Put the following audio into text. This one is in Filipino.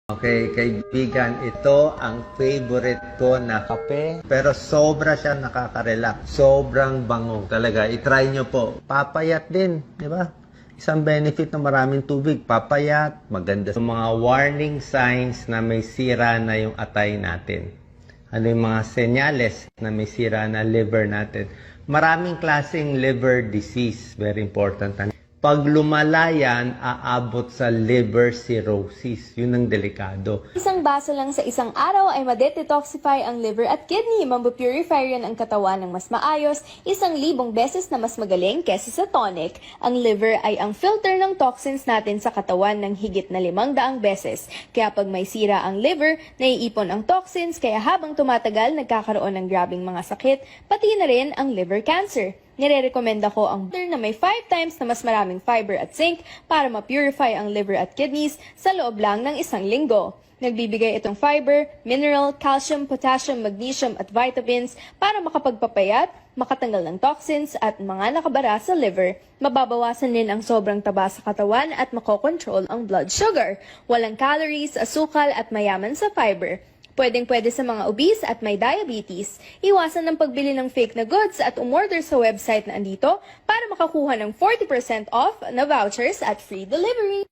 Okay, kaibigan, ito ang favorite ko na kape. Pero sobra siya nakaka-relax. Sobrang bango. Talaga, itry nyo po. Papayat din, di ba? Isang benefit ng maraming tubig. Papayat, maganda. Yung mga warning signs na may sira na yung atay natin. Ano yung mga senyales na may sira na liver natin. Maraming klaseng liver disease. Very important. Pag lumala yan, aabot sa liver cirrhosis. Yun ang delikado. Isang baso lang sa isang araw ay madetoxify ang liver at kidney. Mambu-purify yan ang katawan ng mas maayos, 1,000 beses na mas magaling kesa sa tonic. Ang liver ay ang filter ng toxins natin sa katawan ng higit na 500 beses. Kaya pag may sira ang liver, naiipon ang toxins, kaya habang tumatagal, nagkakaroon ng grabing mga sakit, pati na rin ang liver cancer. Nire-recommenda ko ang butter na may 5 times na mas maraming fiber at zinc para ma-purify ang liver at kidneys sa loob lang ng 1 linggo. Nagbibigay itong fiber, mineral, calcium, potassium, magnesium at vitamins para makapagpapayat, makatanggal ng toxins at mga nakabara sa liver. Mababawasan din ang sobrang taba sa katawan at makokontrol ang blood sugar. Walang calories, asukal at mayaman sa fiber. Pwedeng-pwede sa mga obese at may diabetes. Iwasan ng pagbili ng fake na goods at umorder sa website na andito para makakuha ng 40% off na vouchers at free delivery.